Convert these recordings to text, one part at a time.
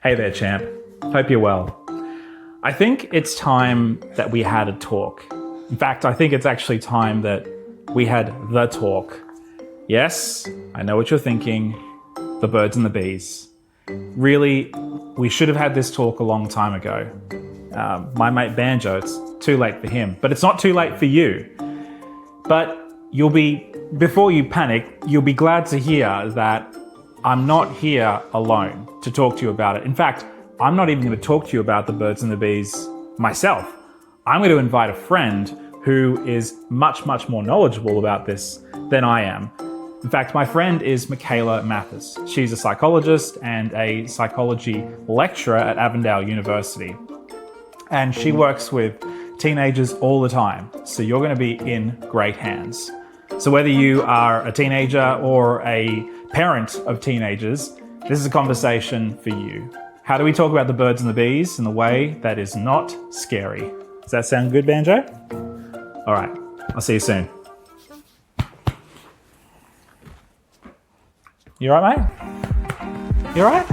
Hey there, champ. Hope you're well. I think it's time that we had a talk. In fact, I think it's actually time that we had the talk. Yes, I know what you're thinking. The birds and the bees. Really, we should have had this talk a long time ago. My mate Banjo, it's too late for him, but it's not too late for you. But before you panic, you'll be glad to hear that I'm not here alone to talk to you about it. In fact, I'm not even going to talk to you about the birds and the bees myself. I'm going to invite a friend who is much, much more knowledgeable about this than I am. In fact, my friend is Mikaela Matthes. She's a psychologist and a psychology lecturer at Avondale University. And she works with teenagers all the time. So you're going to be in great hands. So whether you are a teenager or a parent of teenagers, this is a conversation for you. How do we talk about the birds and the bees in a way that is not scary? Does that sound good, Banjo? All right, I'll see you soon. You all right, mate? You all right?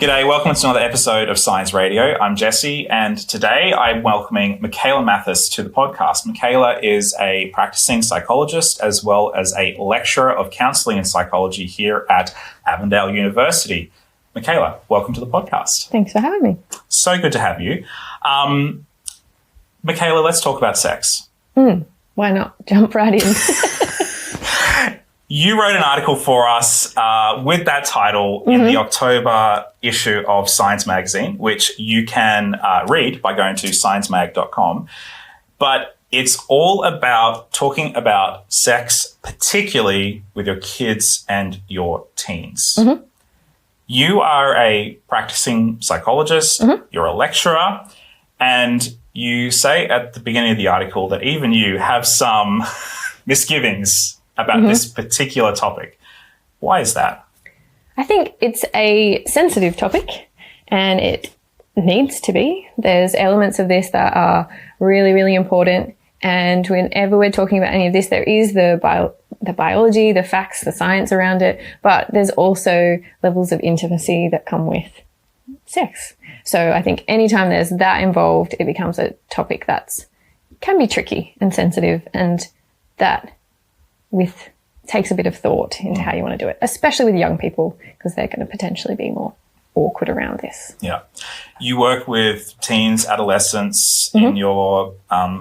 G'day, welcome to another episode of Science Radio. I'm Jesse, and today I'm welcoming Mikaela Matthes to the podcast. Mikaela is a practicing psychologist as well as a lecturer of counselling and psychology here at Avondale University. Mikaela, welcome to the podcast. Thanks for having me. So good to have you. Mikaela, let's talk about sex. Why not? Jump right in. You wrote an article for us with that title in the October issue of Science Magazine, which you can read by going to sciencemag.com. But it's all about talking about sex, particularly with your kids and your teens. You are a practicing psychologist, you're a lecturer, and you say at the beginning of the article that even you have some misgivings about this particular topic. Why is that? I think it's a sensitive topic and it needs to be. There's elements of this that are really, really important. And whenever we're talking about any of this, there is the biology, the facts, the science around it, but there's also levels of intimacy that come with sex. So I think anytime there's that involved, it becomes a topic that's can be tricky and sensitive, and that takes a bit of thought into how you want to do it, especially with young people, because they're going to potentially be more awkward around this. Yeah. You work with teens, adolescents in your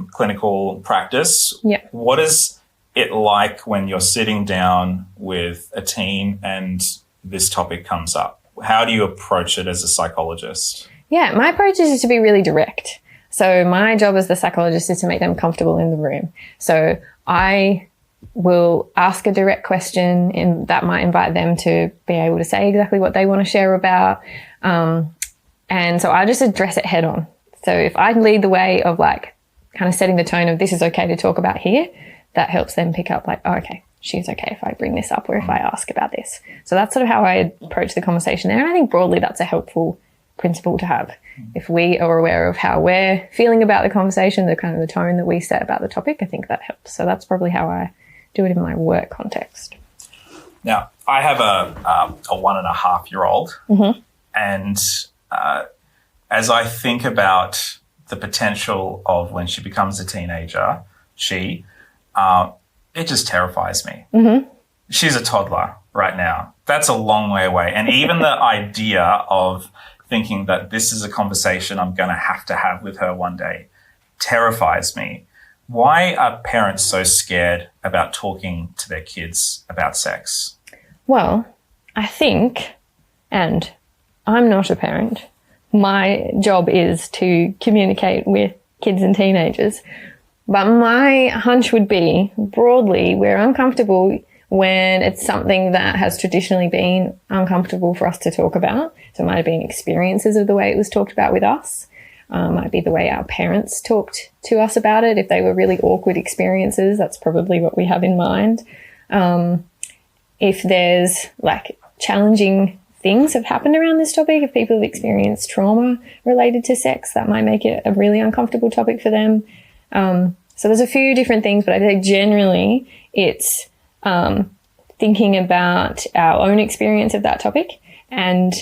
clinical practice. Yeah. What is it like when you're sitting down with a teen and this topic comes up? How do you approach it as a psychologist? Yeah, my approach is to be really direct. So my job as the psychologist is to make them comfortable in the room. So I will ask a direct question and that might invite them to be able to say exactly what they want to share about. And so I just address it head on. So if I lead the way of like kind of setting the tone of this is okay to talk about here, that helps them pick up like, oh, okay, she's okay if I bring this up or if I ask about this. So that's sort of how I approach the conversation there. And I think broadly that's a helpful principle to have. If we are aware of how we're feeling about the conversation, the kind of the tone that we set about the topic, I think that helps. So that's probably how I do it in my work context. Now, I have a 1.5-year-old, and as I think about the potential of when she becomes a teenager, it just terrifies me. She's a toddler right now. That's a long way away. And even the idea of thinking that this is a conversation I'm going to have with her one day terrifies me. Why are parents so scared about talking to their kids about sex? Well, I think, and I'm not a parent, my job is to communicate with kids and teenagers. But my hunch would be, broadly, we're uncomfortable when it's something that has traditionally been uncomfortable for us to talk about. So it might have been experiences of the way it was talked about with us. Might be the way our parents talked to us about it. If they were really awkward experiences, that's probably what we have in mind. If there's like challenging things have happened around this topic. If people have experienced trauma related to sex, that might make it a really uncomfortable topic for them. So there's a few different things, but I think generally it's thinking about our own experience of that topic, and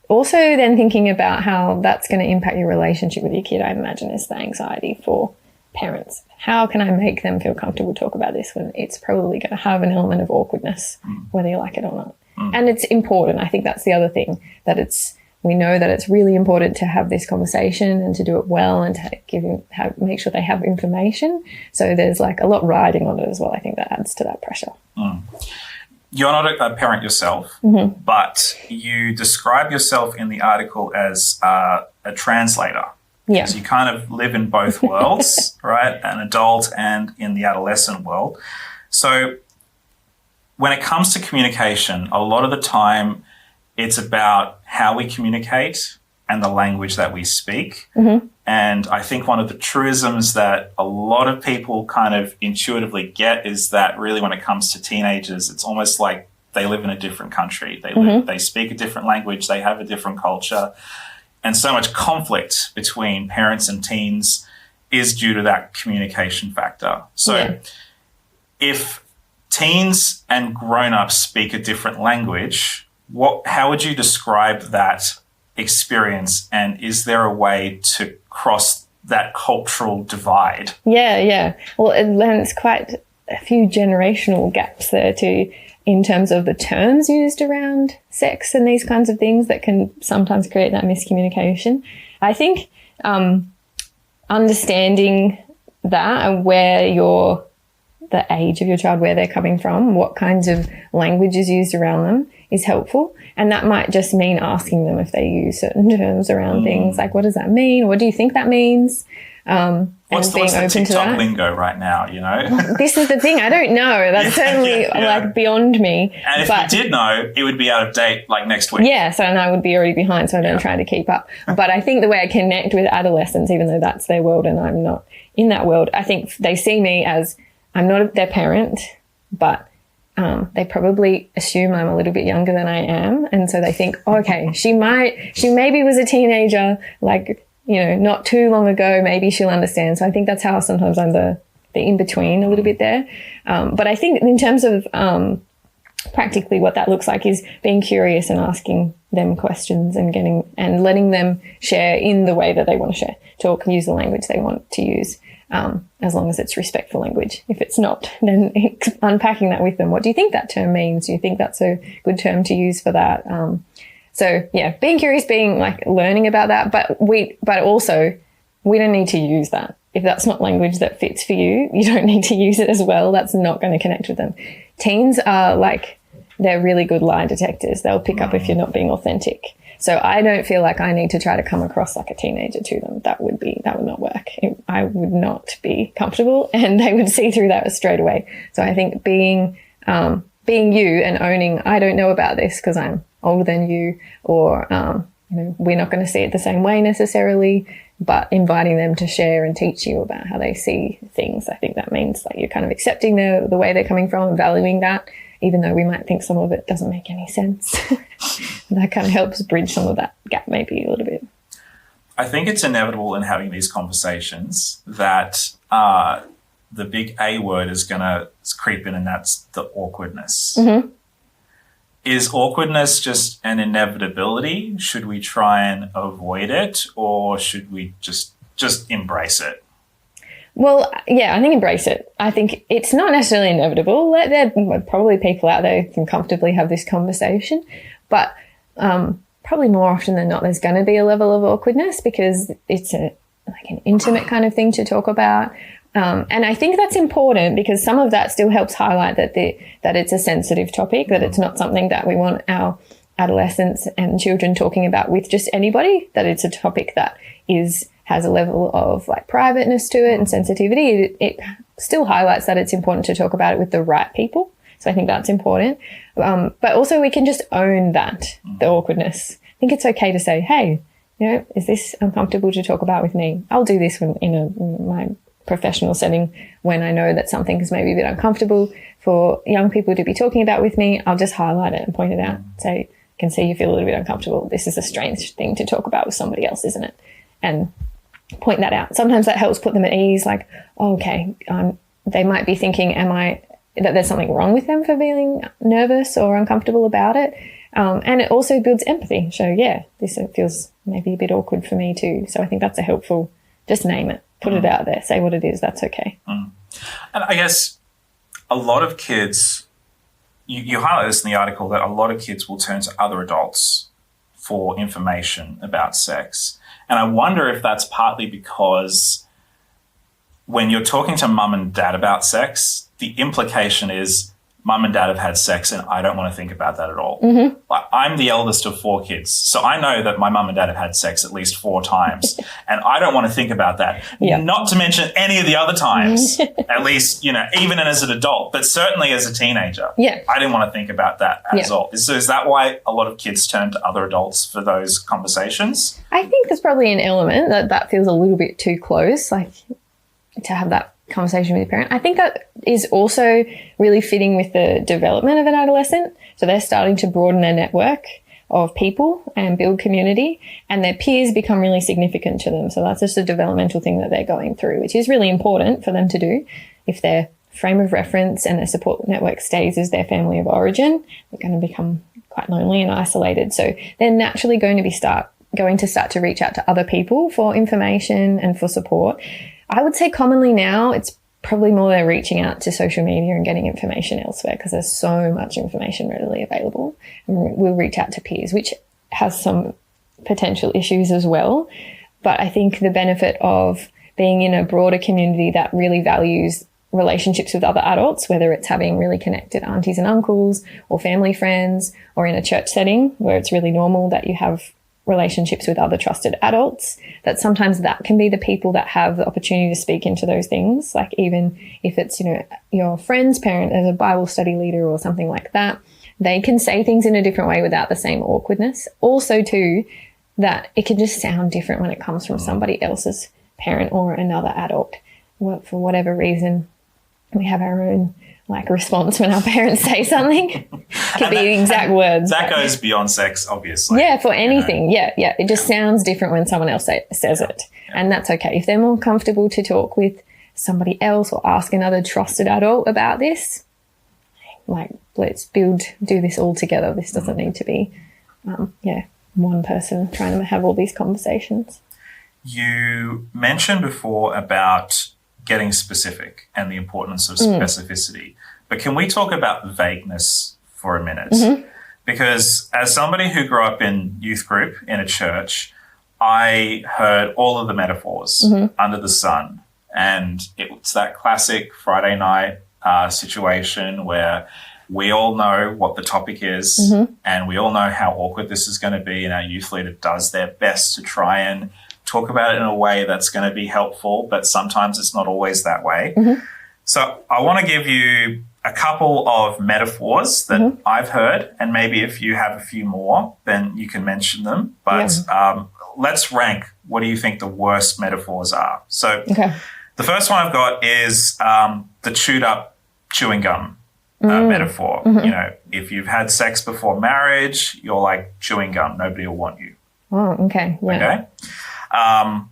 also then thinking about how that's going to impact your relationship with your kid, I imagine, is the anxiety for parents. How can I make them feel comfortable to talk about this when it's probably going to have an element of awkwardness, whether you like it or not? And it's important. I think that's the other thing, that we know that it's really important to have this conversation and to do it well and to make sure they have information. So there's like a lot riding on it as well. I think that adds to that pressure. You're not a parent yourself, but you describe yourself in the article as a translator. Yeah. So you kind of live in both worlds, right? An adult and in the adolescent world. So when it comes to communication, a lot of the time it's about how we communicate and the language that we speak. And I think one of the truisms that a lot of people kind of intuitively get is that really when it comes to teenagers, it's almost like they live in a different country. They speak a different language, they have a different culture. And so much conflict between parents and teens is due to that communication factor. So if teens and grown-ups speak a different language, how would you describe that experience, and is there a way to cross that cultural divide? Yeah. Well, there's quite a few generational gaps there too, in terms of the terms used around sex and these kinds of things that can sometimes create that miscommunication. I think understanding that and the age of your child, where they're coming from, what kinds of language is used around them is helpful. And that might just mean asking them if they use certain terms around things, like, what does that mean? What do you think that means? What's the TikTok lingo right now, you know? This is the thing. I don't know. That's certainly like beyond me. And if you did know, it would be out of date like next week. Yeah, so and I would be already behind, so I don't try to keep up. But I think the way I connect with adolescents, even though that's their world and I'm not in that world, I think they see me as, I'm not their parent, but they probably assume I'm a little bit younger than I am. And so they think, okay, she maybe was a teenager, like, you know, not too long ago, maybe she'll understand. So I think that's how sometimes I'm the in-between a little bit there. But I think in terms of practically what that looks like is being curious and asking them questions and letting them share in the way that they want to share, talk, use the language they want to use. As long as it's respectful language. If it's not, then unpacking that with them. What do you think that term means? Do you think that's a good term to use for that? So yeah, being curious, being like learning about that, but also we don't need to use that. If that's not language that fits for you, you don't need to use it as well. That's not going to connect with them. Teens are they're really good lie detectors. They'll pick up if you're not being authentic. So I don't feel like I need to try to come across like a teenager to them. That would not work. I would not be comfortable, and they would see through that straight away. So I think being you and owning, I don't know about this because I'm older than you, or we're not going to see it the same way necessarily, but inviting them to share and teach you about how they see things. I think that means like you're kind of accepting the way they're coming from and valuing that, even though we might think some of it doesn't make any sense. That kind of helps bridge some of that gap maybe a little bit. I think it's inevitable in having these conversations that the big A word is going to creep in, and that's the awkwardness. Is awkwardness just an inevitability? Should we try and avoid it, or should we just embrace it? Well, yeah, I think embrace it. I think it's not necessarily inevitable. There are probably people out there who can comfortably have this conversation, but probably more often than not, there's going to be a level of awkwardness because it's an intimate kind of thing to talk about. And I think that's important because some of that still helps highlight that it's a sensitive topic, that it's not something that we want our adolescents and children talking about with just anybody, that it's a topic that has a level of like privateness to it and sensitivity. It still highlights that it's important to talk about it with the right people. So I think that's important. But also we can just own that, the awkwardness. I think it's okay to say, hey, is this uncomfortable to talk about with me? I'll do this when in my professional setting when I know that something is maybe a bit uncomfortable for young people to be talking about with me. I'll just highlight it and point it out. Say, can see you feel a little bit uncomfortable. This is a strange thing to talk about with somebody else, isn't it? And point that out. Sometimes that helps put them at ease, like, oh, okay, they might be thinking, that there's something wrong with them for feeling nervous or uncomfortable about it. And it also builds empathy. So, yeah, this feels maybe a bit awkward for me too. So I think that's a helpful, just name it, put it out there, say what it is, that's okay. And I guess a lot of kids, you highlight this in the article, that a lot of kids will turn to other adults for information about sex. And I wonder if that's partly because when you're talking to mum and dad about sex, the implication is mum and dad have had sex and I don't want to think about that at all. Like, I'm the eldest of 4 kids, so I know that my mum and dad have had sex at least 4 times and I don't want to think about that. Not to mention any of the other times, at least, even as an adult, but certainly as a teenager. I didn't want to think about that at all. So is that why a lot of kids turn to other adults for those conversations? I think there's probably an element that feels a little bit too close, like to have that conversation with your parent. I think that is also really fitting with the development of an adolescent. So they're starting to broaden their network of people and build community, and their peers become really significant to them. So that's just a developmental thing that they're going through, which is really important for them to do. If their frame of reference and their support network stays as their family of origin, they're going to become quite lonely and isolated. So they're naturally going to start to reach out to other people for information and for support. I would say commonly now it's probably more they're reaching out to social media and getting information elsewhere because there's so much information readily available. And we'll reach out to peers, which has some potential issues as well. But I think the benefit of being in a broader community that really values relationships with other adults, whether it's having really connected aunties and uncles or family friends, or in a church setting where it's really normal that you have relationships with other trusted adults, that sometimes that can be the people that have the opportunity to speak into those things. Like even if it's, your friend's parent as a Bible study leader or something like that, they can say things in a different way without the same awkwardness. Also too, that it can just sound different when it comes from somebody else's parent or another adult. For whatever reason, we have our own response when our parents say something. Could be the exact words. That goes beyond sex, obviously. Yeah, for anything. Yeah. It just sounds different when someone else says it. And that's okay. If they're more comfortable to talk with somebody else or ask another trusted adult about this, let's do this all together. This doesn't need to be, one person trying to have all these conversations. You mentioned before about getting specific and the importance of specificity. But can we talk about vagueness for a minute? Because as somebody who grew up in youth group in a church, I heard all of the metaphors under the sun. And it's that classic Friday night situation where we all know what the topic is and we all know how awkward this is going to be, and our youth leader does their best to try and talk about it in a way that's going to be helpful, but sometimes it's not always that way. So I want to give you a couple of metaphors that I've heard, and maybe if you have a few more, then you can mention them. But let's rank. What do you think the worst metaphors are? So the first one I've got is the chewed up chewing gum metaphor. If you've had sex before marriage, you're like chewing gum. Nobody will want you. Oh, okay. Yeah. Okay.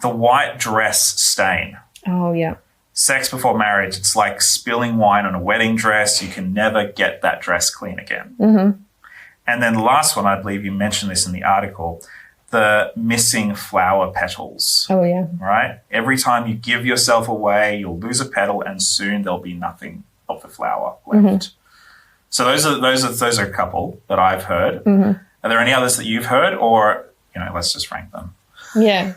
The white dress stain. Oh, yeah. Sex before marriage, it's like spilling wine on a wedding dress. You can never get that dress clean again. And then the last one, I believe you mentioned this in the article, the missing flower petals. Oh, yeah. Right? Every time you give yourself away, you'll lose a petal and soon there'll be nothing of the flower left. So those are a couple that I've heard. Are there any others that you've heard, or, let's just rank them? Yeah.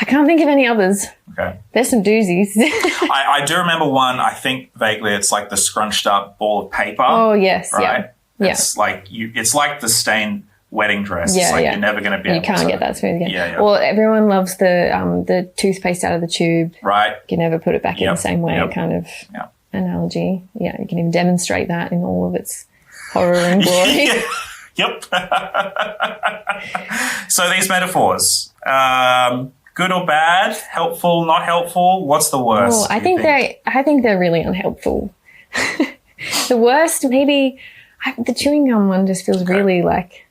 I can't think of any others. Okay. There's some doozies. I do remember one, I think vaguely, it's like the scrunched up ball of paper. Oh, yes. Right? Yeah. It's like it's like the stained wedding dress. It's like you're never going to be able to. You can't get that smooth again. Yeah. Well, everyone loves the toothpaste out of the tube. Right. You can never put it back in the same way kind of analogy. Yeah, you can even demonstrate that in all of its horror and glory. Yep. So these metaphors, good or bad, helpful, not helpful, what's the worst? I think they're really unhelpful. The worst, maybe, The chewing gum one just feels really like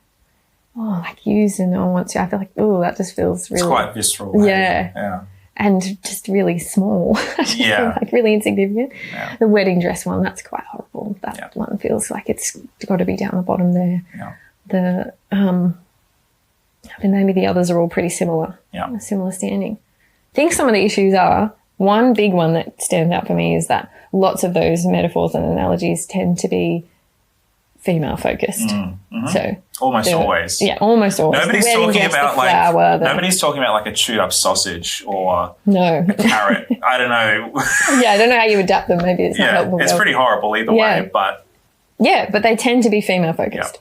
used and no one wants to. I feel like, that just feels really... It's quite visceral. Yeah. And just really small. Yeah. Like really insignificant. Yeah. The wedding dress one, that's quite horrible. That one feels like it's got to be down the bottom there. Yeah. And maybe the others are all pretty similar. Yeah. Similar standing. I think some of the issues are, one big one that stands out for me is that lots of those metaphors and analogies tend to be female focused. So almost always. Yeah, almost always. Nobody's talking about nobody's talking about like a chewed up sausage or a carrot. I don't know. I don't know how you adapt them. Maybe it's not helpful. It's pretty horrible either way, but but they tend to be female focused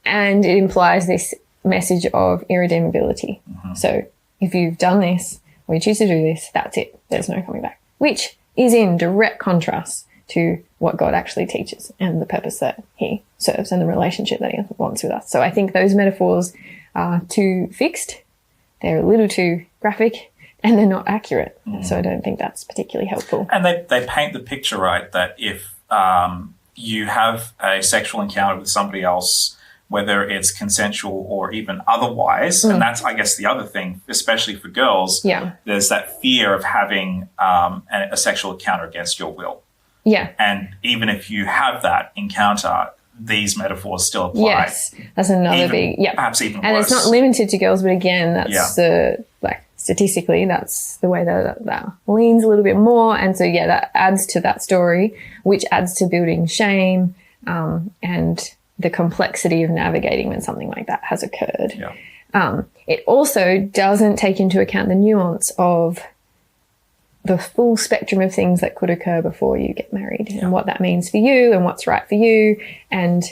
and it implies this message of irredeemability. So if you've done this or you choose to do this, that's it. There's no coming back, which is in direct contrast to what God actually teaches and the purpose that he serves and the relationship that he wants with us. So I think those metaphors are too fixed, they're a little too graphic, and they're not accurate. So I don't think that's particularly helpful. And they paint the picture, right, that if you have a sexual encounter with somebody else, whether it's consensual or even otherwise, and that's, I guess, the other thing, especially for girls, there's that fear of having a sexual encounter against your will. Yeah. And even if you have that encounter, these metaphors still apply. Yes. That's another perhaps even and worse. It's not limited to girls, but again, that's statistically, that's the way that leans a little bit more. And so, that adds to that story, which adds to building shame and the complexity of navigating when something like that has occurred. Yeah. It also doesn't take into account the nuance of the full spectrum of things that could occur before you get married and what that means for you and what's right for you. And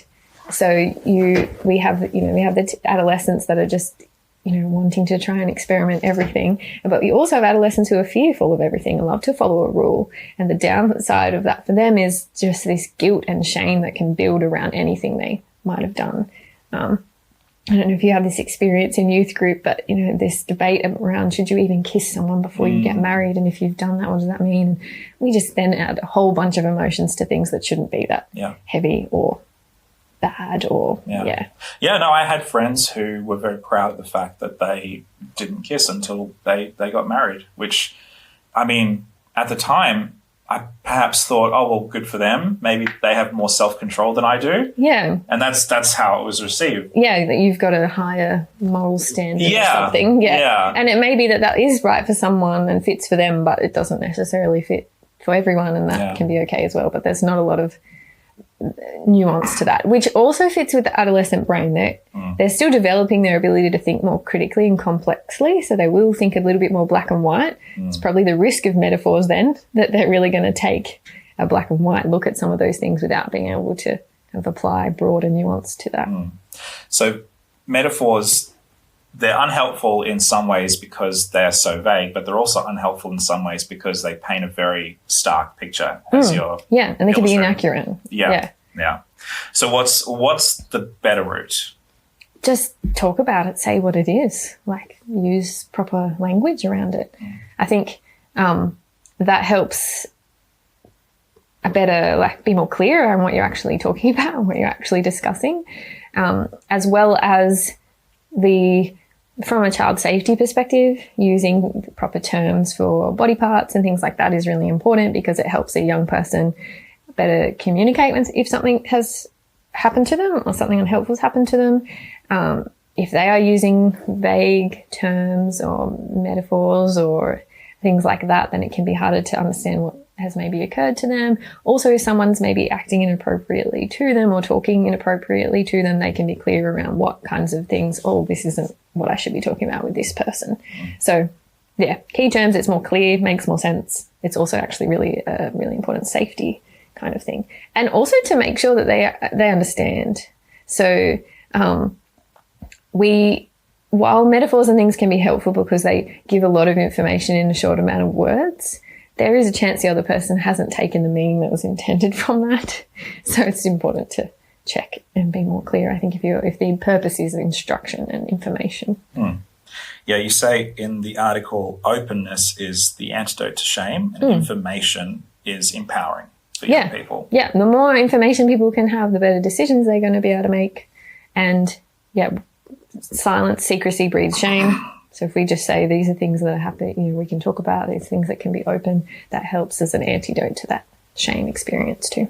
so we have the adolescents that are just, wanting to try and experiment everything. But we also have adolescents who are fearful of everything and love to follow a rule. And the downside of that for them is just this guilt and shame that can build around anything they might have done. I don't know if you have this experience in youth group, but, this debate around should you even kiss someone before you get married? And if you've done that, what does that mean? We just then add a whole bunch of emotions to things that shouldn't be that heavy or bad or, Yeah, no, I had friends who were very proud of the fact that they didn't kiss until they got married, which, I mean, at the time, I perhaps thought, oh, well, good for them. Maybe they have more self-control than I do. Yeah. And that's how it was received. Yeah, that you've got a higher moral standard or something. Yeah. And it may be that is right for someone and fits for them, but it doesn't necessarily fit for everyone, and that can be okay as well. But there's not a lot of nuance to that, which also fits with the adolescent brain. They're still developing their ability to think more critically and complexly, so they will think a little bit more black and white. It's probably the risk of metaphors then that they're really going to take a black and white look at some of those things without being able to apply broader nuance to that. So metaphors, they're unhelpful in some ways because they're so vague, but they're also unhelpful in some ways because they paint a very stark picture as you're and they can be inaccurate. Yeah. So what's the better route? Just talk about it, say what it is, like use proper language around it. I think that helps a better, be more clear on what you're actually talking about and what you're actually discussing, as well as from a child safety perspective, using proper terms for body parts and things like that is really important because it helps a young person better communicate if something has happened to them or something unhelpful has happened to them. If they are using vague terms or metaphors or things like that, then it can be harder to understand what has maybe occurred to them. Also, if someone's maybe acting inappropriately to them or talking inappropriately to them, they can be clear around what kinds of things, this isn't what I should be talking about with this person. So, key terms, it's more clear, makes more sense. It's also actually really a really important safety kind of thing. And also to make sure that they understand. So, while metaphors and things can be helpful because they give a lot of information in a short amount of words, there is a chance the other person hasn't taken the meaning that was intended from that. So it's important to check and be more clear, I think, if the purpose is instruction and information. Yeah, you say in the article, openness is the antidote to shame and information is empowering for young people. Yeah, the more information people can have, the better decisions they're going to be able to make. And silence, secrecy breeds shame. So if we just say these are things that are happening, we can talk about these things that can be open, that helps as an antidote to that shame experience too.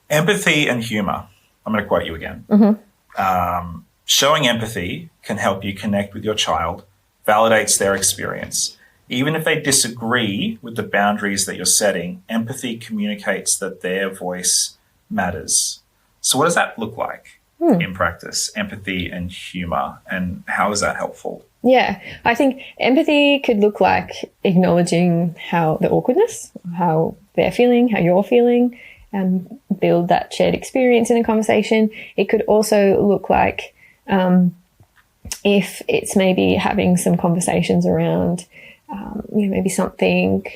Empathy and humour. I'm going to quote you again. Showing empathy can help you connect with your child, validates their experience. Even if they disagree with the boundaries that you're setting, empathy communicates that their voice matters. So what does that look like in practice, empathy and humour, and how is that helpful? Yeah, I think empathy could look like acknowledging how the awkwardness, how they're feeling, how you're feeling, and build that shared experience in a conversation. It could also look like if it's maybe having some conversations around, maybe something,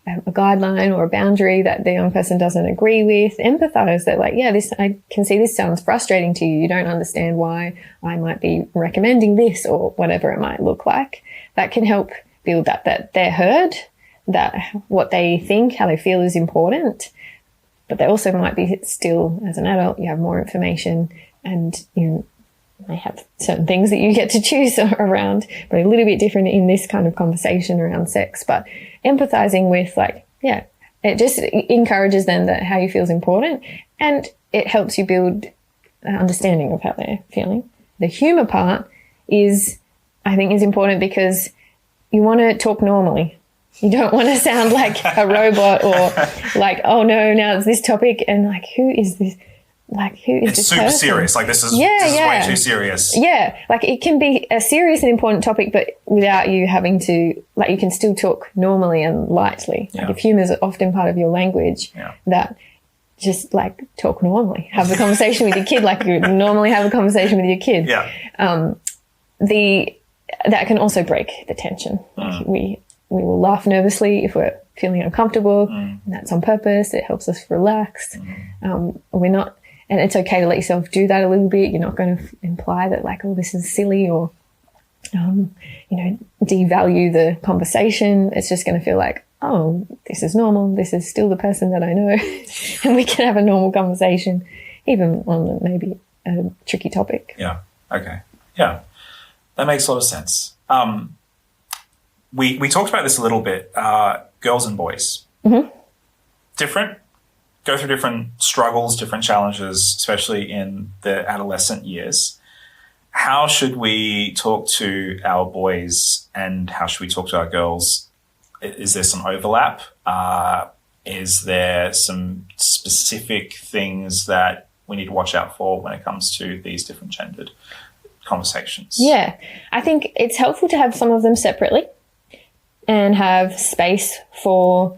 a guideline or a boundary that the young person doesn't agree with, empathize that I can see this sounds frustrating to you. You don't understand why I might be recommending this or whatever it might look like. That can help build that they're heard, that what they think, how they feel is important. But they also might be still, as an adult, you have more information and you may have certain things that you get to choose around, but a little bit different in this kind of conversation around sex. But empathizing with it just encourages them that how you feel is important, and it helps you build an understanding of how they're feeling. The humor part is important because you want to talk normally. You don't want to sound like a robot or like, oh no, now it's this topic and like, who is this? Like, who is it's this super person? serious. Like this is way too serious. Yeah, like it can be a serious and important topic, but without you having to, like, you can still talk normally and lightly. Yeah. Like if humour is often part of your language, that just like talk normally, have a conversation with your kid like you would normally have a conversation with your kid. Yeah. That can also break the tension. Like we will laugh nervously if we're feeling uncomfortable, and that's on purpose. It helps us relax. We're not. And it's okay to let yourself do that a little bit. You're not going to imply that like, oh, this is silly or, devalue the conversation. It's just going to feel like, oh, this is normal. This is still the person that I know. And we can have a normal conversation, even on maybe a tricky topic. Yeah. Okay. Yeah. That makes a lot of sense. We talked about this a little bit, girls and boys. Different. Go through different struggles, different challenges, especially in the adolescent years. How should we talk to our boys and how should we talk to our girls? Is there some overlap? Is there some specific things that we need to watch out for when it comes to these different gendered conversations? Yeah, I think it's helpful to have some of them separately and have space for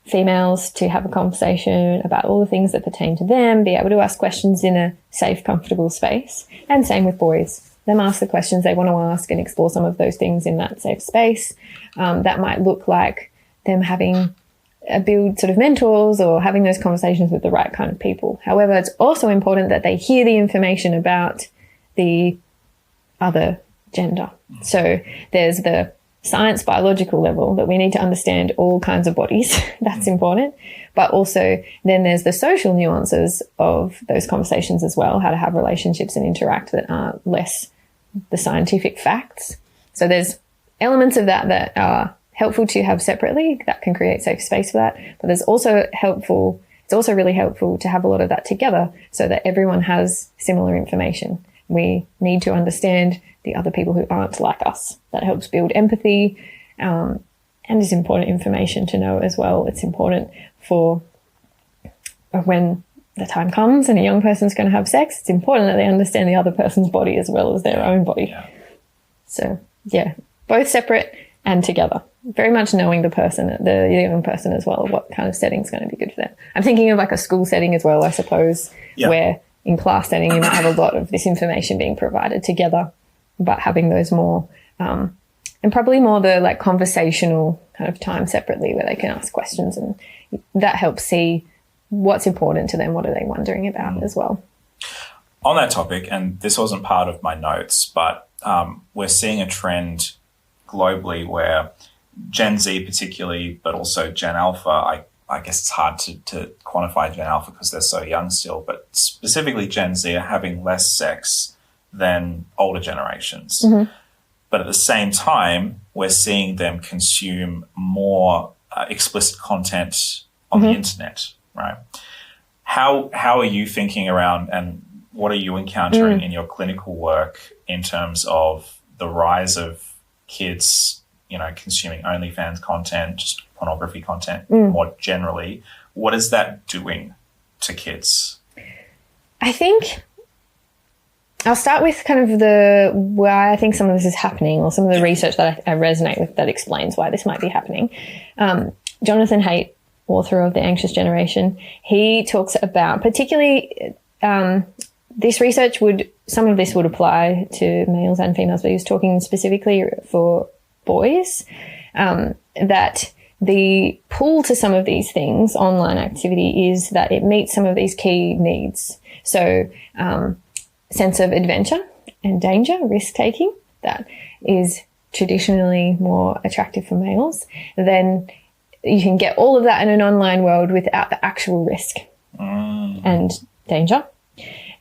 females to have a conversation about all the things that pertain to them, be able to ask questions in a safe, comfortable space. And same with boys. Them ask the questions they want to ask and explore some of those things in that safe space. That might look like them having build sort of mentors or having those conversations with the right kind of people. However, it's also important that they hear the information about the other gender. So there's the science biological level that we need to understand all kinds of bodies. That's important. But also then there's the social nuances of those conversations as well, how to have relationships and interact that are less the scientific facts. So there's elements of that are helpful to have separately that can create safe space for that. But it's also really helpful to have a lot of that together so that everyone has similar information. We need to understand the other people who aren't like us. That helps build empathy, and is important information to know as well. It's important for when the time comes and a young person's going to have sex, it's important that they understand the other person's body as well as their own body. Yeah. So, yeah, both separate and together. Very much knowing the person, the young person as well, what kind of setting is going to be good for them. I'm thinking of like a school setting as well, I suppose, where in class setting you might have a lot of this information being provided together, but having those more, and probably more the like conversational kind of time separately where they can ask questions, and that helps see what's important to them, what are they wondering about as well. On that topic, and this wasn't part of my notes, but we're seeing a trend globally where Gen Z particularly, but also Gen Alpha, I guess it's hard to quantify Gen Alpha because they're so young still, but specifically Gen Z are having less sex than older generations. But at the same time, we're seeing them consume more explicit content on the internet, right? How are you thinking around, and what are you encountering in your clinical work in terms of the rise of kids, consuming OnlyFans content, just pornography content more generally? What is that doing to kids? I think I'll start with kind of why I think some of this is happening, or some of the research that I resonate with that explains why this might be happening. Jonathan Haidt, author of The Anxious Generation, he talks about particularly this research some of this would apply to males and females, but he was talking specifically for boys, that the pull to some of these things, online activity, is that it meets some of these key needs. So sense of adventure and danger, risk-taking, that is traditionally more attractive for males. Then you can get all of that in an online world without the actual risk and danger.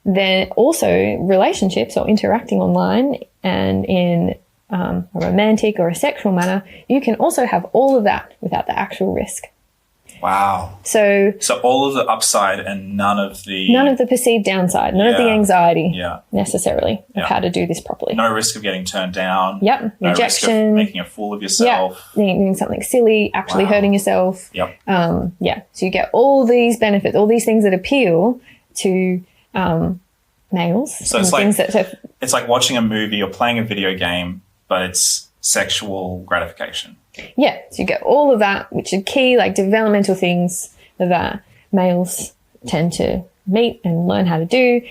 Then also relationships, or interacting online and in a romantic or a sexual manner, you can also have all of that without the actual risk. Wow. So all of the upside and none of the perceived downside, none of the anxiety necessarily of how to do this properly. No risk of getting turned down. Yep. No Rejection. risk of making a fool of yourself. Yep. Doing something silly, actually hurting yourself. Yep. So you get all these benefits, all these things that appeal to males. So it's like watching a movie or playing a video game, but it's sexual gratification. Yeah, so you get all of that, which are key, like developmental things that males tend to meet and learn how to do.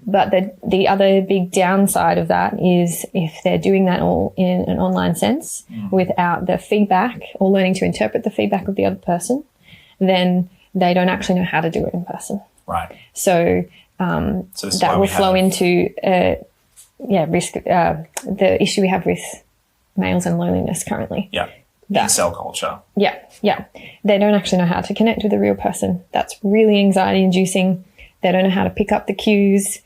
But the other big downside of that is if they're doing that all in an online sense without the feedback or learning to interpret the feedback of the other person, then they don't actually know how to do it in person. Right. So that will flow into risk. The issue we have with males and loneliness currently. Yeah. Incel culture. Yeah. They don't actually know how to connect with a real person. That's really anxiety inducing. They don't know how to pick up the cues.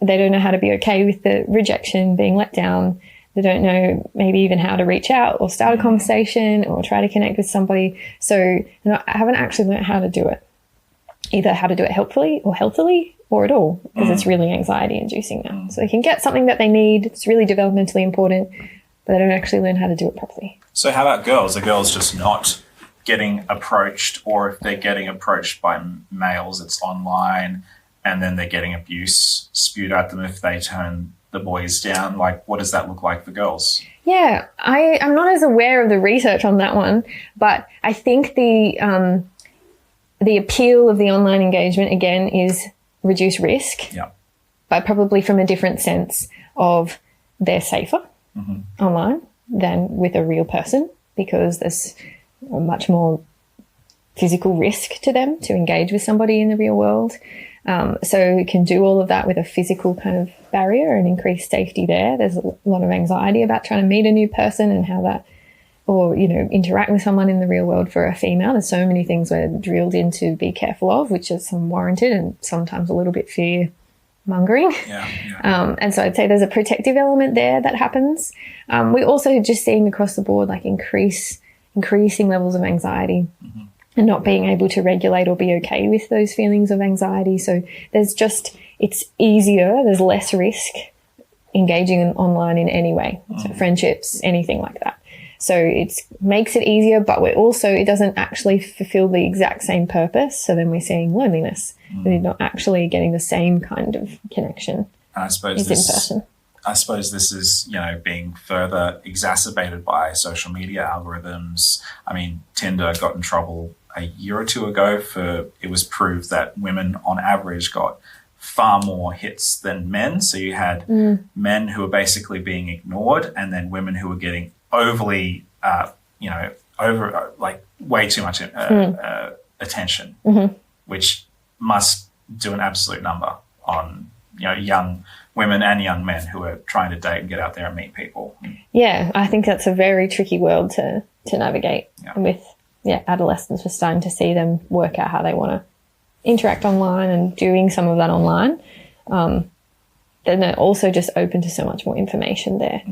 They don't know how to be okay with the rejection, being let down. They don't know maybe even how to reach out or start a conversation or try to connect with somebody. So I haven't actually learned how to do it. Either how to do it helpfully or healthily or at all, because it's really anxiety inducing now. So they can get something that they need. It's really developmentally important, but they don't actually learn how to do it properly. So how about girls? Are girls just not getting approached, or if they're getting approached by males, it's online, and then they're getting abuse spewed at them if they turn the boys down? Like, what does that look like for girls? Yeah, I'm not as aware of the research on that one, but I think the appeal of the online engagement, again, is reduce risk, but probably from a different sense of they're safer online than with a real person, because there's a much more physical risk to them to engage with somebody in the real world. So we can do all of that with a physical kind of barrier and increase safety there. There's a lot of anxiety about trying to meet a new person and how that, or, interact with someone in the real world for a female. There's so many things we're drilled in to be careful of, which is some warranted and sometimes a little bit fear-mongering. And so I'd say there's a protective element there that happens. We're also just seeing across the board, like increasing levels of anxiety and not being able to regulate or be okay with those feelings of anxiety. So it's easier, there's less risk engaging online in any way. So friendships, anything like that. So it makes it easier, but it doesn't actually fulfill the exact same purpose. So then we're seeing loneliness. We're not actually getting the same kind of connection as in person. I suppose this is, being further exacerbated by social media algorithms. I mean, Tinder got in trouble a year or two ago it was proved that women on average got far more hits than men. So you had men who were basically being ignored, and then women who were getting overly, way too much attention, which must do an absolute number on, young women and young men who are trying to date and get out there and meet people. Yeah, I think that's a very tricky world to navigate with adolescents, we're starting to see them work out how they want to interact online and doing some of that online, then they're also just open to so much more information there.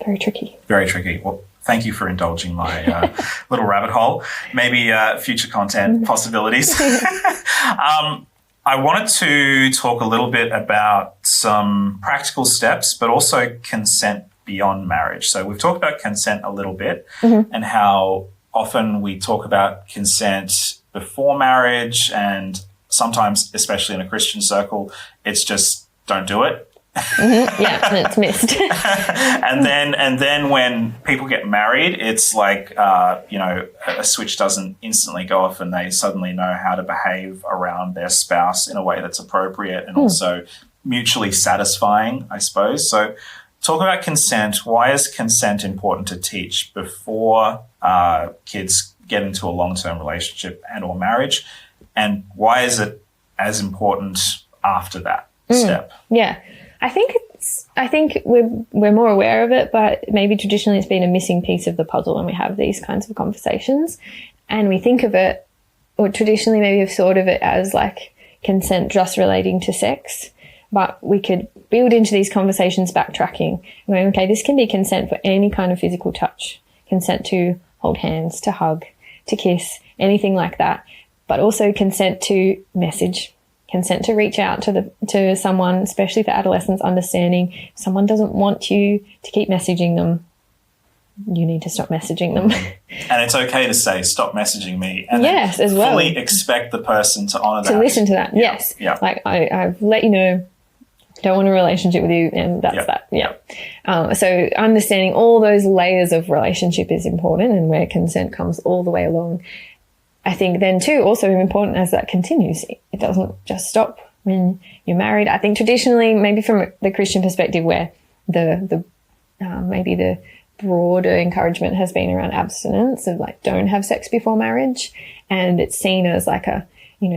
Very tricky. Very tricky. Well, thank you for indulging my little rabbit hole. Maybe future content possibilities. I wanted to talk a little bit about some practical steps, but also consent beyond marriage. So we've talked about consent a little bit and how often we talk about consent before marriage, and sometimes, especially in a Christian circle, it's just don't do it. Yeah, and it's missed. and then when people get married, it's like a switch doesn't instantly go off, and they suddenly know how to behave around their spouse in a way that's appropriate and also mutually satisfying, I suppose. So, talk about consent. Why is consent important to teach before kids get into a long-term relationship and or marriage, and why is it as important after that step? Yeah. I think we're more aware of it, but maybe traditionally it's been a missing piece of the puzzle when we have these kinds of conversations. And we think of it, or traditionally maybe have thought of it as like consent just relating to sex. But we could build into these conversations backtracking, going, okay, this can be consent for any kind of physical touch, consent to hold hands, to hug, to kiss, anything like that. But also consent to message, consent to reach out to someone, especially for adolescents, understanding if someone doesn't want you to keep messaging them, you need to stop messaging them. And it's okay to say, stop messaging me. And yes, as well. Fully expect the person to honour that. To listen to that, yes. Yeah. Like, I've let you know, don't want a relationship with you, and that's that. Yeah. So understanding all those layers of relationship is important, and where consent comes all the way along. I think then too, also important as that continues. It doesn't just stop when you're married. I think traditionally, maybe from the Christian perspective, where maybe the broader encouragement has been around abstinence of like, don't have sex before marriage. And it's seen as like a,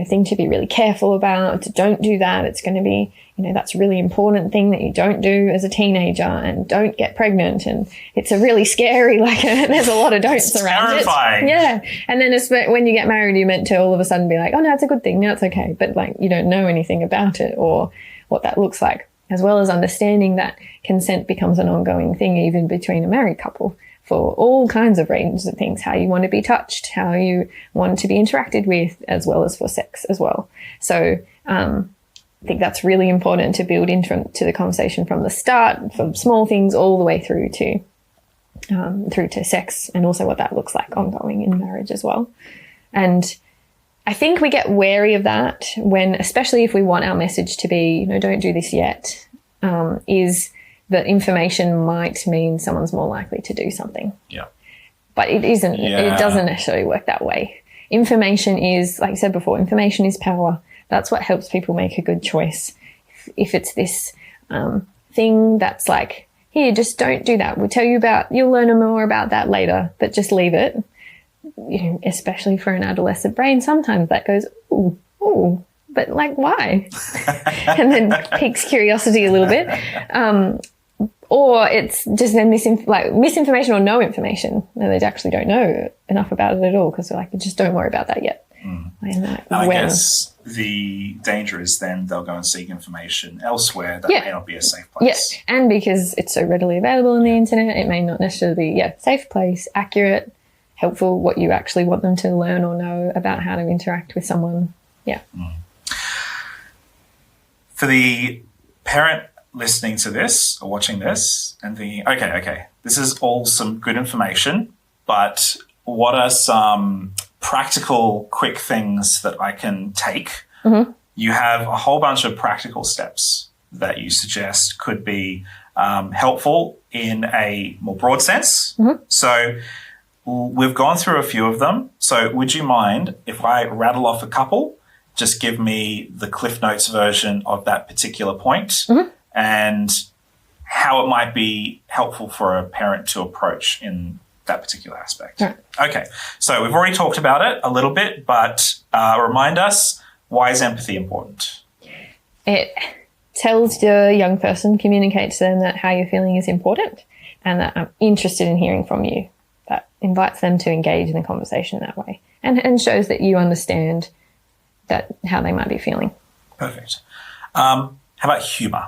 thing to be really careful about. Don't do that. It's going to be, that's a really important thing that you don't do as a teenager, and don't get pregnant. And it's a really scary, there's a lot of don'ts it's around terrifying. it. Yeah. And then when you get married, you're meant to all of a sudden be like, oh no, it's a good thing. No, it's okay. But you don't know anything about it or what that looks like, as well as understanding that consent becomes an ongoing thing even between a married couple, for all kinds of ranges of things, how you want to be touched, how you want to be interacted with, as well as for sex as well. So I think that's really important to build into the conversation from the start, from small things all the way through to sex, and also what that looks like ongoing in marriage as well. And I think we get wary of that when, especially if we want our message to be, don't do this yet, is that information might mean someone's more likely to do something. Yeah. But it isn't. Yeah. It doesn't necessarily work that way. Information is, like I said before, information is power. That's what helps people make a good choice. If it's this thing that's like, here, just don't do that. We'll tell you you'll learn more about that later, but just leave it. Especially for an adolescent brain, sometimes that goes, ooh, but why? And then piques curiosity a little bit. Or it's just then misinformation or no information, and they actually don't know enough about it at all, because they're like, just don't worry about that yet. And I guess the danger is then they'll go and seek information elsewhere that may not be a safe place. Yes, and because it's so readily available on the internet, it may not necessarily be safe place, accurate, helpful, what you actually want them to learn or know about how to interact with someone. Yeah. For the parent listening to this or watching this and thinking, okay, this is all some good information, but what are some practical, quick things that I can take? Mm-hmm. You have a whole bunch of practical steps that you suggest could be helpful in a more broad sense. Mm-hmm. So we've gone through a few of them. So would you mind if I rattle off a couple? Just give me the Cliff Notes version of that particular point. Mm-hmm. And how it might be helpful for a parent to approach in that particular aspect. Right. Okay, so we've already talked about it a little bit, but remind us, why is empathy important? It tells the young person, communicates to them that how you're feeling is important and that I'm interested in hearing from you. That invites them to engage in the conversation that way, and shows that you understand that how they might be feeling. Perfect. How about humour?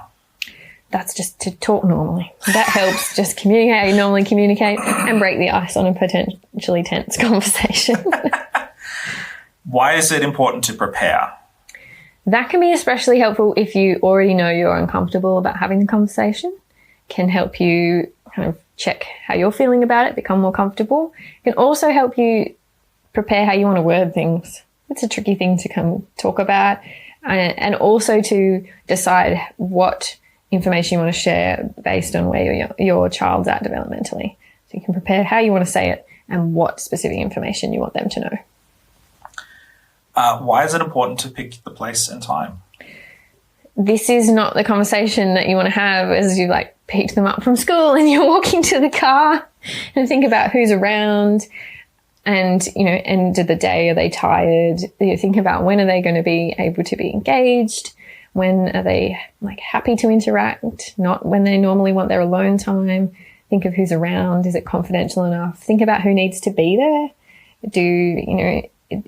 That's just to talk normally. That helps. Just communicate how you normally communicate and break the ice on a potentially tense conversation. Why is it important to prepare? That can be especially helpful if you already know you're uncomfortable about having the conversation. Can help you kind of check how you're feeling about it, become more comfortable. Can also help you prepare how you want to word things. It's a tricky thing to come talk about, and also to decide what information you want to share based on where your child's at developmentally. So you can prepare how you want to say it and what specific information you want them to know. Why is it important to pick the place and time? This is not the conversation that you want to have as you like picked them up from school and you're walking to the car, and think about who's around and, end of the day, are they tired? You think about when are they going to be able to be engaged? When are they like happy to interact? Not when they normally want their alone time. Think of who's around. Is it confidential enough? Think about who needs to be there.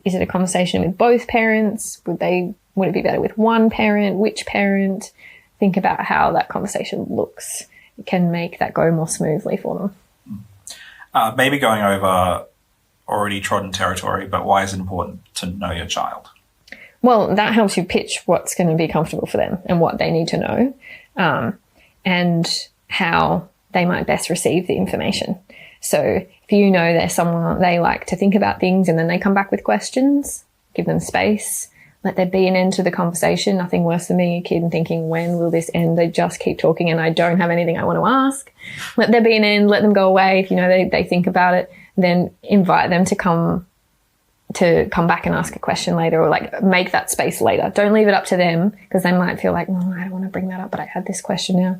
Is it a conversation with both parents? Would it be better with one parent? Which parent? Think about how that conversation looks. It can make that go more smoothly for them. Maybe going over already trodden territory, but why is it important to know your child? Well, that helps you pitch what's going to be comfortable for them and what they need to know, and how they might best receive the information. So if you know they're someone, they like to think about things and then they come back with questions, give them space, let there be an end to the conversation. Nothing worse than being a kid and thinking, when will this end? They just keep talking and I don't have anything I want to ask. Let there be an end, let them go away. If they think about it, then invite them to come back and ask a question later, or like make that space later. Don't leave it up to them, because they might feel like, I don't want to bring that up, but I had this question now.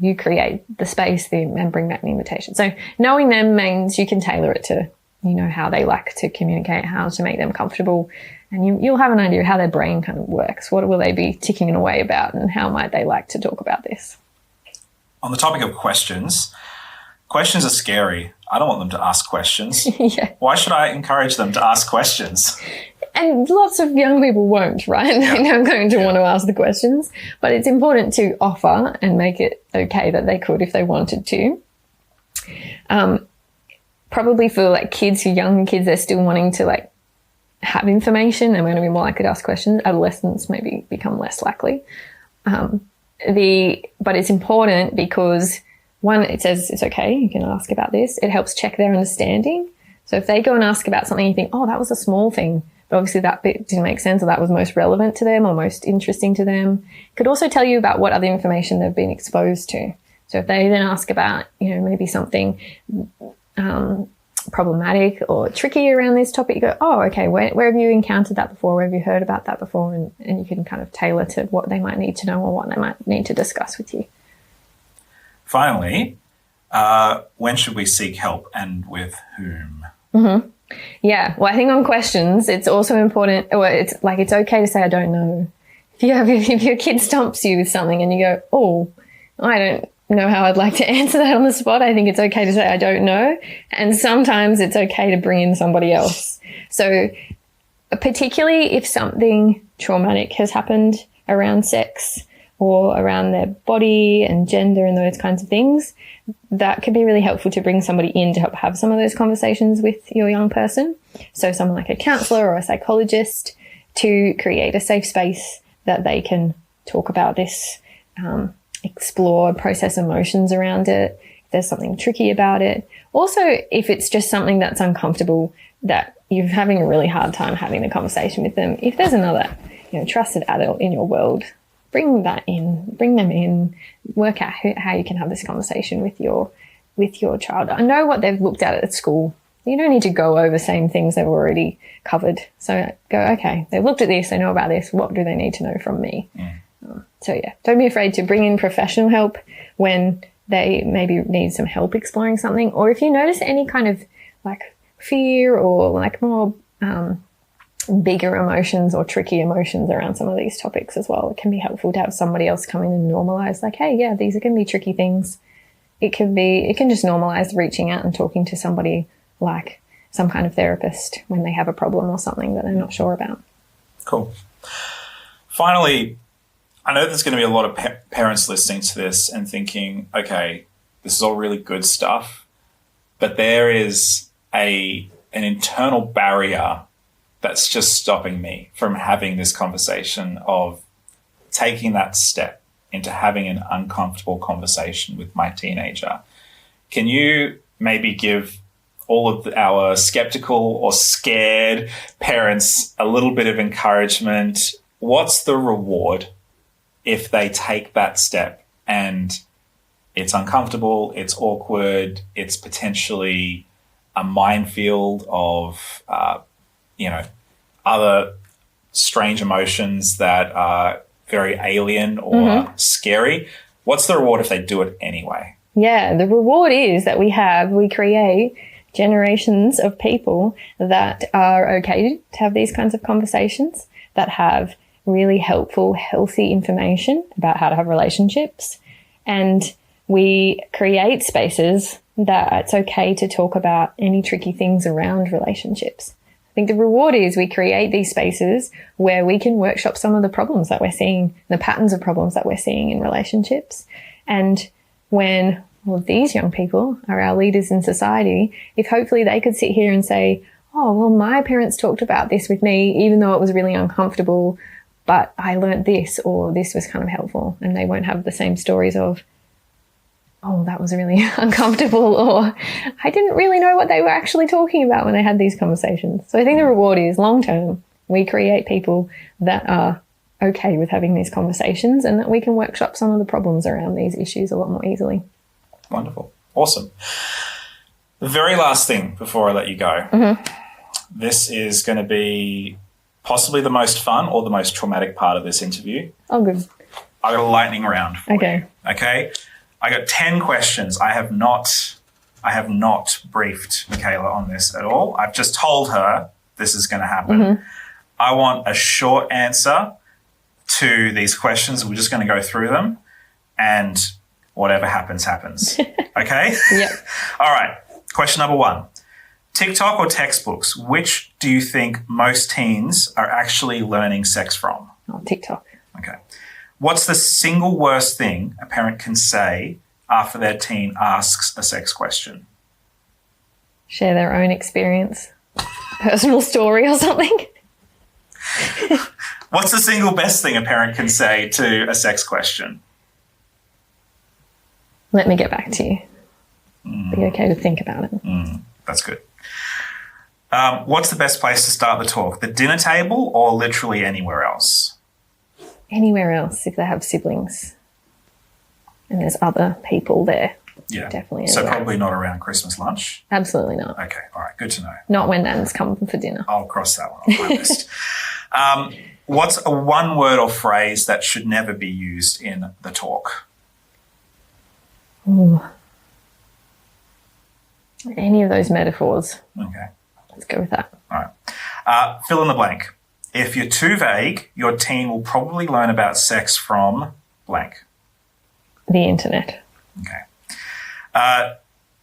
You create the space and bring back the invitation. So knowing them means you can tailor it to, how they like to communicate, how to make them comfortable, and you'll have an idea of how their brain kind of works. What will they be ticking away about, and how might they like to talk about this? On the topic of questions are scary. I don't want them to ask questions. Yeah. Why should I encourage them to ask questions? And lots of young people won't, right? Yeah. They're not going to want to ask the questions, but it's important to offer and make it okay that they could if they wanted to. Probably for like young kids, they're still wanting to have information. They're going to be more likely to ask questions. Adolescents maybe become less likely. But it's important because, one, it says it's okay, you can ask about this. It helps check their understanding. So if they go and ask about something, you think, that was a small thing, but obviously that bit didn't make sense, or that was most relevant to them or most interesting to them. It could also tell you about what other information they've been exposed to. So if they then ask about, maybe something problematic or tricky around this topic, you go, okay, where have you encountered that before? Where have you heard about that before? And you can kind of tailor to what they might need to know or what they might need to discuss with you. Finally, when should we seek help and with whom? Mm-hmm. Yeah, well, I think on questions, it's also important, it's okay to say, I don't know. If your kid stumps you with something and you go, I don't know how I'd like to answer that on the spot, I think it's okay to say, I don't know. And sometimes it's okay to bring in somebody else. So particularly if something traumatic has happened around sex or around their body and gender and those kinds of things, that could be really helpful to bring somebody in to help have some of those conversations with your young person. So someone like a counsellor or a psychologist, to create a safe space that they can talk about this, explore, process emotions around it, if there's something tricky about it. Also, if it's just something that's uncomfortable, that you're having a really hard time having the conversation with them, if there's another trusted adult in your world, bring them in, work out how you can have this conversation with your child. I know what they've looked at school. You don't need to go over the same things they've already covered. So go, okay, they've looked at this, they know about this, what do they need to know from me? Yeah. Don't be afraid to bring in professional help when they maybe need some help exploring something. Or if you notice any kind of fear or more bigger emotions or tricky emotions around some of these topics as well, it can be helpful to have somebody else come in and normalize, hey, yeah, these are going to be tricky things. It can just normalize reaching out and talking to somebody like some kind of therapist when they have a problem or something that they're not sure about. Cool. Finally, I know there's going to be a lot of parents listening to this and thinking, okay, this is all really good stuff, but there is an internal barrier that's just stopping me from having this conversation, of taking that step into having an uncomfortable conversation with my teenager. Can you maybe give all of our skeptical or scared parents a little bit of encouragement? What's the reward if they take that step and it's uncomfortable, it's awkward, it's potentially a minefield of, other strange emotions that are very alien or scary? What's the reward if they do it anyway? Yeah, the reward is that we create generations of people that are okay to have these kinds of conversations, that have really helpful, healthy information about how to have relationships. And we create spaces that it's okay to talk about any tricky things around relationships. I think the reward is we create these spaces where we can workshop some of the problems that we're seeing, the patterns of problems that we're seeing in relationships. And when all of these young people are our leaders in society, if hopefully they could sit here and say, oh, well, my parents talked about this with me, even though it was really uncomfortable, but I learned this, or this was kind of helpful. And they won't have the same stories of, oh, that was really uncomfortable, or I didn't really know what they were actually talking about when they had these conversations. So I think the reward is long term, we create people that are okay with having these conversations, and that we can workshop some of the problems around these issues a lot more easily. Wonderful. Awesome. The very last thing before I let you go, this is going to be possibly the most fun or the most traumatic part of this interview. Oh, good. I got a lightning round for Okay. you. Okay. I got 10 questions. I have not briefed Mikaela on this at all. I've just told her this is going to happen. I want a short answer to these questions. We're just going to go through them, and whatever happens, happens. Okay? Yep. All right. Question number 1. TikTok or textbooks? Which do you think most teens are actually learning sex from? Oh, TikTok. Okay. What's the single worst thing a parent can say after their teen asks a sex question? Share their own experience, personal story or something. What's the single best thing a parent can say to a sex question? Let me get back to you. Be okay to think about it. That's good. What's the best place to start the talk? The dinner table or literally anywhere else? Anywhere else, if they have siblings and there's other people there. Yeah. Definitely. So anywhere probably else. not around Christmas lunch? Absolutely not. Okay. All right. Good to know. Not when Nan's come for dinner. I'll cross that one off my list. What's a one word or phrase that should never be used in the talk? Ooh. Any of those metaphors. Okay. Let's go with that. All right. Fill in the blank. If you're too vague, your teen will probably learn about sex from blank. The internet. Okay.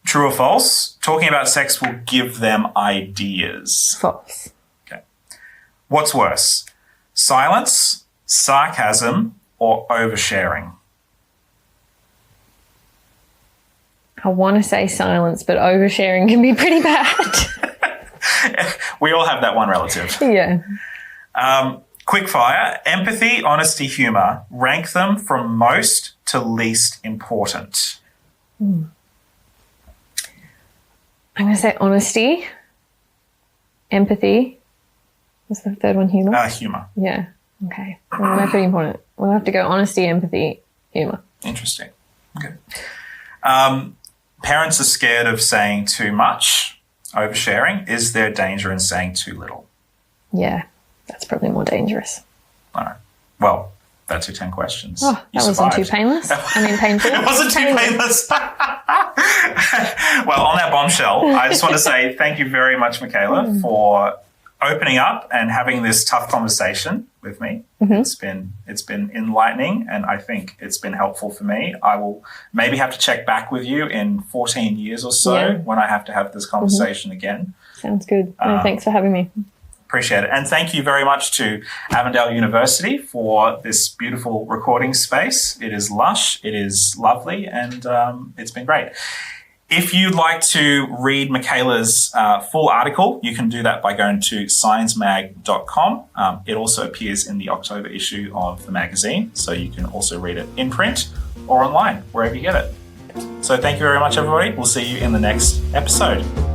True or false? Talking about sex will give them ideas. False. Okay. What's worse? Silence, sarcasm, or oversharing? I want to say silence, but oversharing can be pretty bad. We all have that one relative. Yeah. Quick fire. Empathy, honesty, humour. Rank them from most to least important. I'm going to say honesty, empathy. What's the third one? Humour? Humour. Yeah. Okay. Well, they're pretty important. We'll have to go honesty, empathy, humour. Interesting. Okay. Parents are scared of saying too much, oversharing. Is there danger in saying too little? Yeah. That's probably more dangerous. All right. Well, that's your 10 questions. Oh, that wasn't too painless. I mean, painful. It wasn't too painless. Well, on that bombshell, I just want to say thank you very much, Mikaela, for opening up and having this tough conversation with me. It's been enlightening, and I think it's been helpful for me. I will maybe have to check back with you in 14 years or so when I have to have this conversation again. Sounds good. No, thanks for having me. Appreciate it. And thank you very much to Avondale University for this beautiful recording space. It is lush, it is lovely, and it's been great. If you'd like to read Mikaela's full article, you can do that by going to sciencemag.com. It also appears in the October issue of the magazine, so you can also read it in print or online, wherever you get it. So thank you very much, everybody. We'll see you in the next episode.